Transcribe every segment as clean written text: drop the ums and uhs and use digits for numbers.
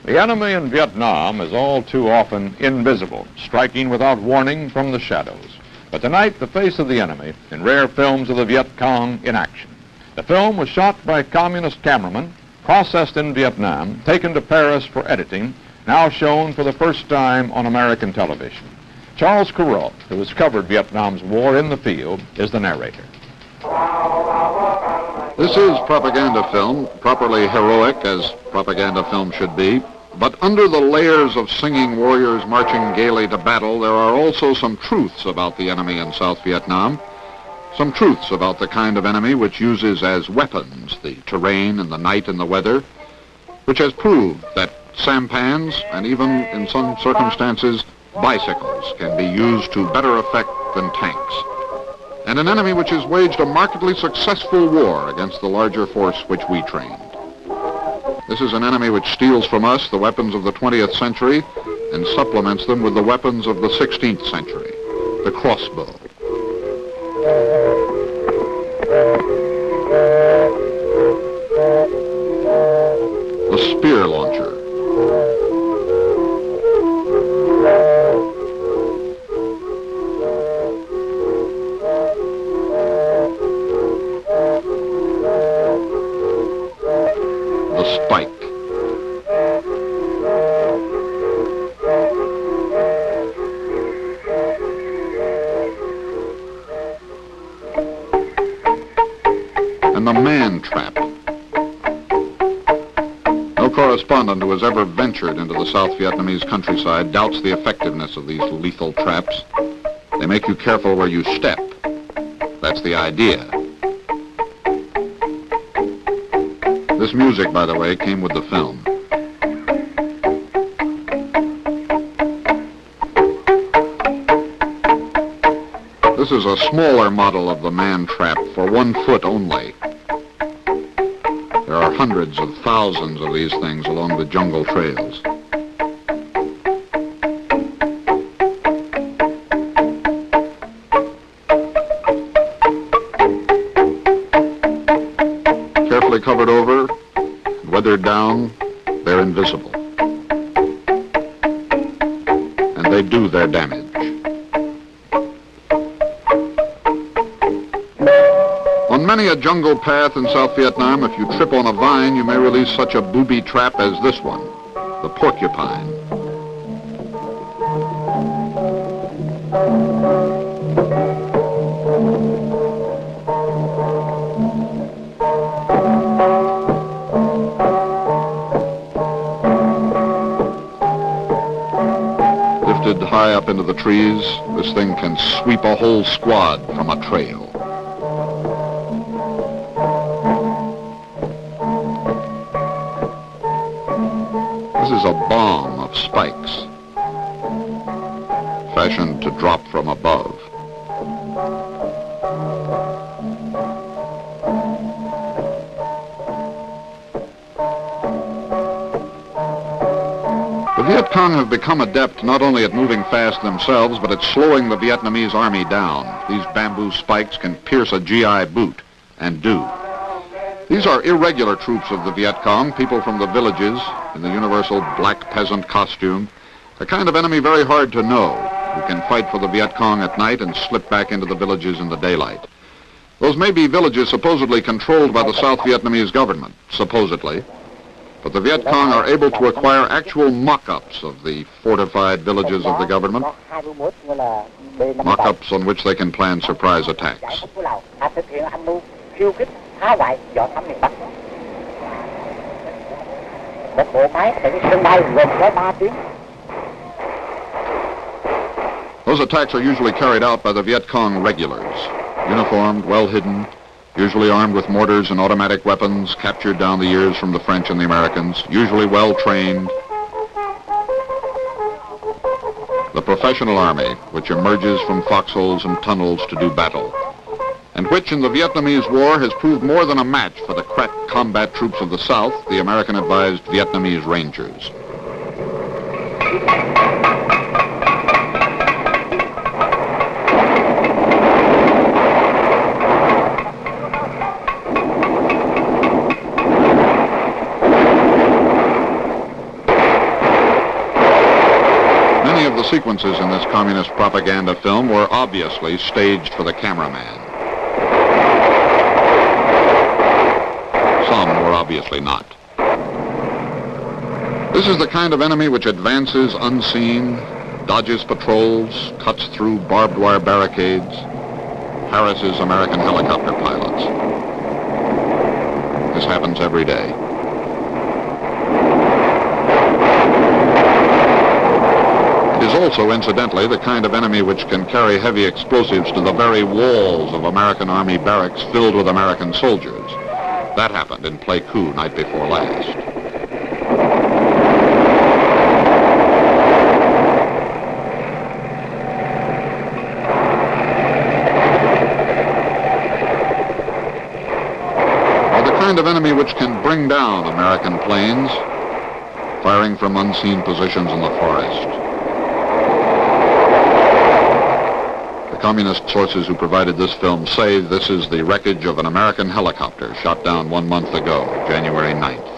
The enemy in Vietnam is all too often invisible, striking without warning from the shadows. But tonight, the face of the enemy in rare films of the Viet Cong in action. The film was shot by a communist cameraman, processed in Vietnam, taken to Paris for editing, now shown for the first time on American television. Charles Carroll, who has covered Vietnam's war in the field, is the narrator. This is propaganda film, properly heroic as propaganda film should be. But under the layers of singing warriors marching gaily to battle, there are also some truths about the enemy in South Vietnam. Some truths about the kind of enemy which uses as weapons the terrain and the night and the weather, which has proved that sampans and even in some circumstances bicycles can be used to better effect than tanks. And an enemy which has waged a markedly successful war against the larger force which we trained. This is an enemy which steals from us the weapons of the 20th century and supplements them with the weapons of the 16th century, the crossbow. The spear launcher. The spike. And the man trap. No correspondent who has ever ventured into the South Vietnamese countryside doubts the effectiveness of these lethal traps. They make you careful where you step. That's the idea. This music, by the way, came with the film. This is a smaller model of the man trap for 1 foot only. There are hundreds of thousands of these things along the jungle trails. Carefully covered over, weathered down, they're invisible. And they do their damage. On many a jungle path in South Vietnam, if you trip on a vine, you may release such a booby trap as this one, the porcupine. Lifted high up into the trees, this thing can sweep a whole squad from a trail. This is a bomb of spikes, fashioned to drop from above. The Viet Cong have become adept not only at moving fast themselves, but at slowing the Vietnamese army down. These bamboo spikes can pierce a GI boot, and do. These are irregular troops of the Viet Cong, people from the villages in the universal black peasant costume, a kind of enemy very hard to know, who can fight for the Viet Cong at night and slip back into the villages in the daylight. Those may be villages supposedly controlled by the South Vietnamese government, supposedly, but the Viet Cong are able to acquire actual mock-ups of the fortified villages of the government, mock-ups on which they can plan surprise attacks. Those attacks are usually carried out by the Viet Cong regulars, uniformed, well hidden, usually armed with mortars and automatic weapons captured down the years from the French and the Americans, usually well trained. The professional army, which emerges from foxholes and tunnels to do battle, and which in the Vietnamese War has proved more than a match for the crack combat troops of the South, the American-advised Vietnamese Rangers. the sequences in this communist propaganda film were obviously staged for the cameraman. Some were obviously not. This is the kind of enemy which advances unseen, dodges patrols, cuts through barbed wire barricades, harasses American helicopter pilots. This happens every day. It is also, incidentally, the kind of enemy which can carry heavy explosives to the very walls of American Army barracks filled with American soldiers. That happened in Pleiku night before last. Kind of enemy which can bring down American planes, firing from unseen positions in the forest. The communist sources who provided this film say this is the wreckage of an American helicopter shot down 1 month ago, January 9th.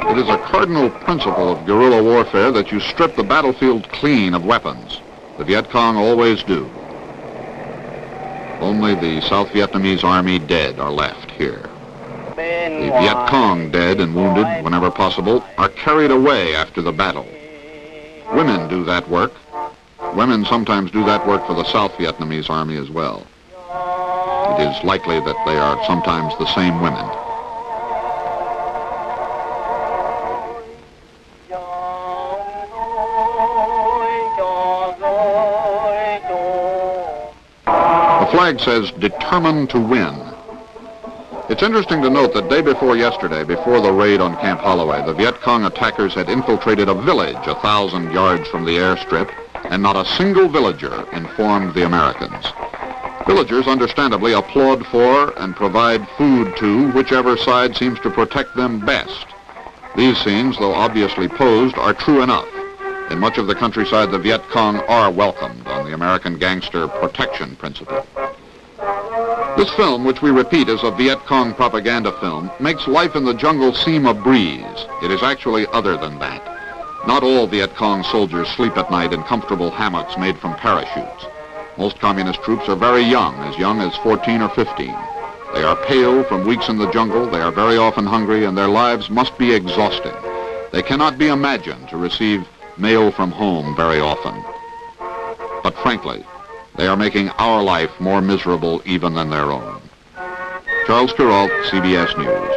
It is a cardinal principle of guerrilla warfare that you strip the battlefield clean of weapons. The Viet Cong always do. Only the South Vietnamese army dead are left here. The Viet Cong, dead and wounded whenever possible, are carried away after the battle. Women do that work. Women sometimes do that work for the South Vietnamese army as well. It is likely that they are sometimes the same women. The flag says, "Determined to win." It's interesting to note that day before yesterday, before the raid on Camp Holloway, the Viet Cong attackers had infiltrated a village 1,000 yards from the airstrip, and not a single villager informed the Americans. Villagers understandably applaud for and provide food to whichever side seems to protect them best. These scenes, though obviously posed, are true enough. In much of the countryside, the Viet Cong are welcomed on the American gangster protection principle. This film, which we repeat is a Viet Cong propaganda film, makes life in the jungle seem a breeze. It is actually other than that. Not all Viet Cong soldiers sleep at night in comfortable hammocks made from parachutes. Most communist troops are very young as 14 or 15. They are pale from weeks in the jungle, they are very often hungry, and their lives must be exhausting. They cannot be imagined to receive mail from home very often. But frankly, they are making our life more miserable even than their own. Charles Kuralt, CBS News.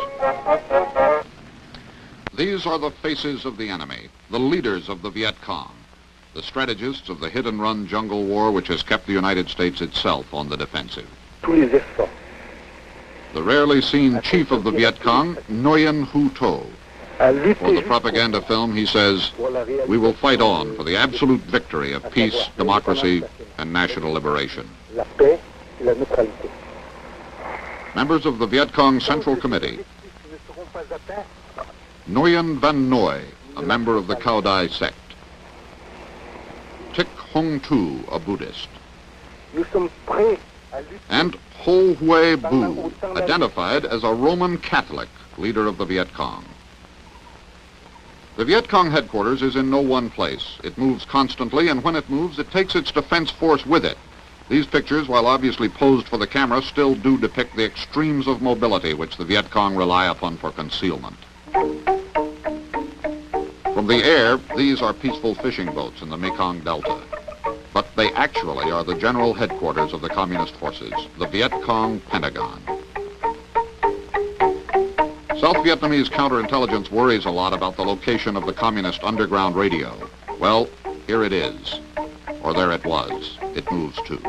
These are the faces of the enemy, the leaders of the Viet Cong, the strategists of the hit-and-run jungle war which has kept the United States itself on the defensive. The rarely seen chief of the Viet Cong, Nguyen Hu To. For the propaganda film, he says, "We will fight on for the absolute victory of peace, democracy, and national liberation." Members of the Viet Cong Central Committee. Nguyen Van Noi, a member of the Cao Dai sect. Tik Hong Tu, a Buddhist. And Ho Hui Bu, identified as a Roman Catholic, leader of the Viet Cong. The Viet Cong headquarters is in no one place. It moves constantly, and when it moves, it takes its defense force with it. These pictures, while obviously posed for the camera, still do depict the extremes of mobility which the Viet Cong rely upon for concealment. From the air, these are peaceful fishing boats in the Mekong Delta. But they actually are the general headquarters of the communist forces, the Viet Cong Pentagon. South Vietnamese counterintelligence worries a lot about the location of the communist underground radio. Well, here it is. Or there it was. It moves too.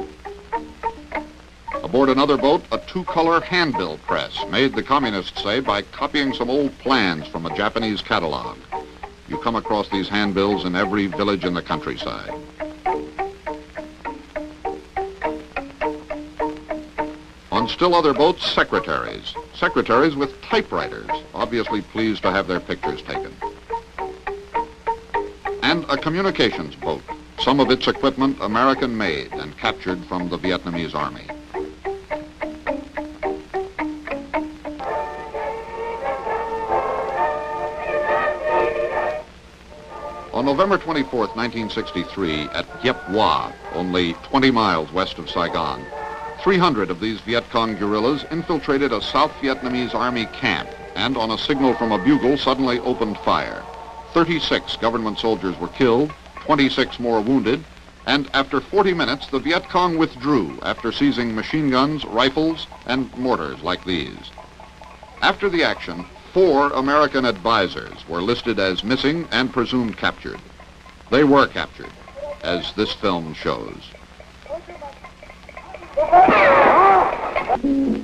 Aboard another boat, a two-color handbill press, made, the communists say, by copying some old plans from a Japanese catalog. You come across these handbills in every village in the countryside. On still other boats, secretaries. Secretaries with typewriters, obviously pleased to have their pictures taken. and a communications boat, some of its equipment American-made and captured from the Vietnamese Army. On November 24th, 1963, at Viet Hoa, only 20 miles west of Saigon, 300 of these Viet Cong guerrillas infiltrated a South Vietnamese Army camp and, on a signal from a bugle, suddenly opened fire. 36 government soldiers were killed, 26 more wounded, and after 40 minutes, the Viet Cong withdrew after seizing machine guns, rifles, and mortars like these. After the action, 4 American advisors were listed as missing and presumed captured. They were captured, as this film shows.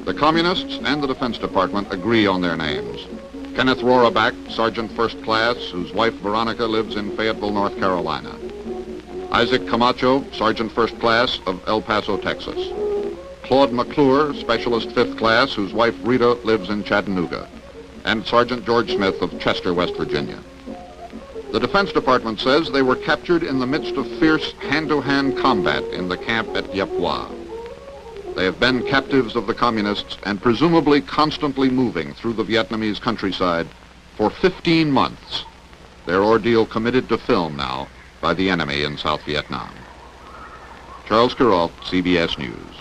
The Communists and the Defense Department agree on their names. Kenneth Roraback, Sergeant First Class, whose wife Veronica lives in Fayetteville, North Carolina. Isaac Camacho, Sergeant First Class of El Paso, Texas. Claude McClure, Specialist Fifth Class, whose wife Rita lives in Chattanooga. And Sergeant George Smith of Chester, West Virginia. The Defense Department says they were captured in the midst of fierce hand-to-hand combat in the camp at Viet Hoa. They have been captives of the Communists and presumably constantly moving through the Vietnamese countryside for 15 months. Their ordeal committed to film now by the enemy in South Vietnam. Charles Kuralt, CBS News.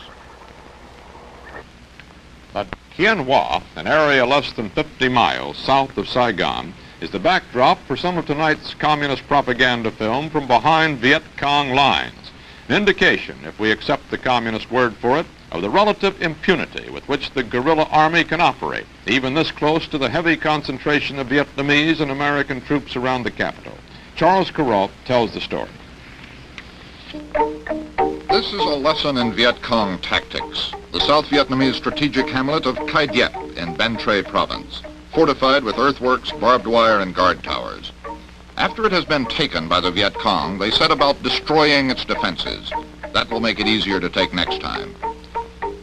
But Bien Hoa, an area less than 50 miles south of Saigon, is the backdrop for some of tonight's communist propaganda film from behind Viet Cong lines. An indication, if we accept the communist word for it, of the relative impunity with which the guerrilla army can operate, even this close to the heavy concentration of Vietnamese and American troops around the capital. Charles Kuralt tells the story. This is a lesson in Viet Cong tactics. The South Vietnamese strategic hamlet of Cai Diet in Ben Tre province, fortified with earthworks, barbed wire, and guard towers. After it has been taken by the Viet Cong, they set about destroying its defenses. That will make it easier to take next time.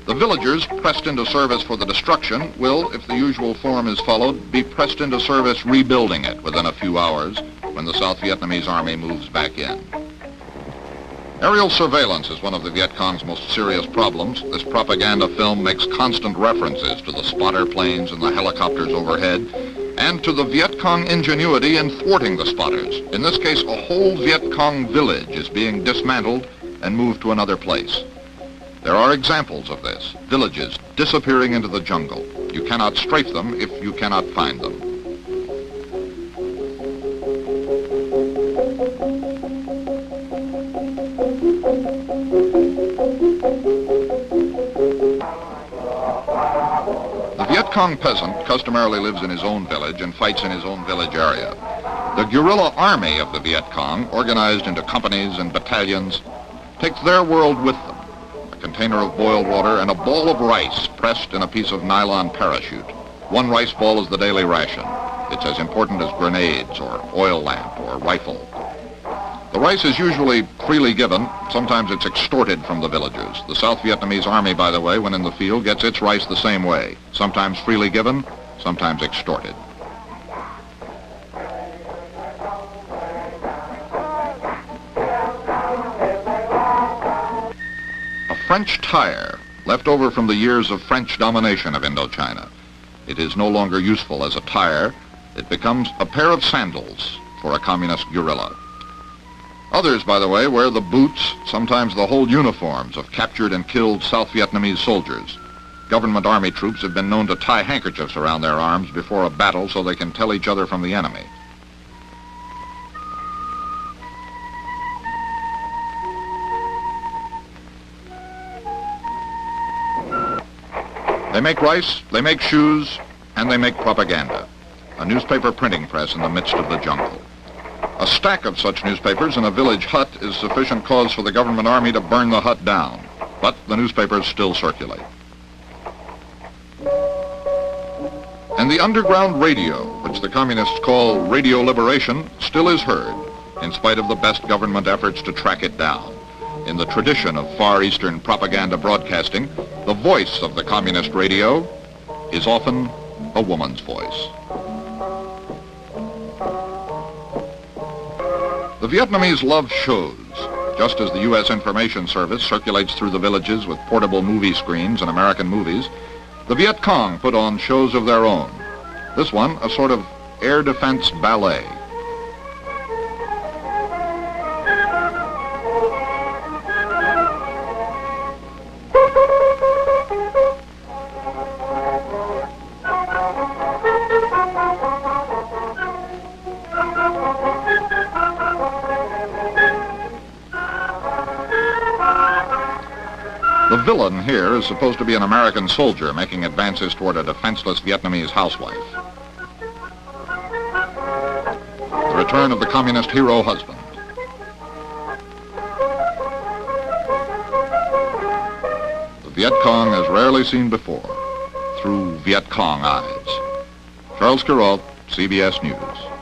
The villagers pressed into service for the destruction will, if the usual form is followed, be pressed into service rebuilding it within a few hours when the South Vietnamese army moves back in. Aerial surveillance is one of the Viet Cong's most serious problems. This propaganda film makes constant references to the spotter planes and the helicopters overhead, and to the Viet Cong ingenuity in thwarting the spotters. In this case, a whole Viet Cong village is being dismantled and moved to another place. There are examples of this, villages disappearing into the jungle. You cannot strafe them if you cannot find them. The Viet Cong peasant customarily lives in his own village and fights in his own village area. The guerrilla army of the Viet Cong, organized into companies and battalions, takes their world with them. A container of boiled water and a ball of rice pressed in a piece of nylon parachute. One rice ball is the daily ration. It's as important as grenades or oil lamp or rifle. The rice is usually freely given. Sometimes it's extorted from the villagers. The South Vietnamese army, by the way, when in the field, gets its rice the same way. Sometimes freely given, sometimes extorted. A French tire, left over from the years of French domination of Indochina. It is no longer useful as a tire. It becomes a pair of sandals for a communist guerrilla. Others, by the way, wear the boots, sometimes the whole uniforms of captured and killed South Vietnamese soldiers. Government army troops have been known to tie handkerchiefs around their arms before a battle so they can tell each other from the enemy. They make rice, they make shoes, and they make propaganda. A newspaper printing press in the midst of the jungle. A stack of such newspapers in a village hut is sufficient cause for the government army to burn the hut down, but the newspapers still circulate. And the underground radio, which the communists call Radio Liberation, still is heard, in spite of the best government efforts to track it down. In the tradition of Far Eastern propaganda broadcasting, the voice of the communist radio is often a woman's voice. The Vietnamese love shows. Just as the U.S. Information Service circulates through the villages with portable movie screens and American movies, the Viet Cong put on shows of their own. This one, a sort of air defense ballet. The villain here is supposed to be an American soldier making advances toward a defenseless Vietnamese housewife. The return of the communist hero husband. The Viet Cong as rarely seen before, through Viet Cong eyes. Charles Kuralt, CBS News.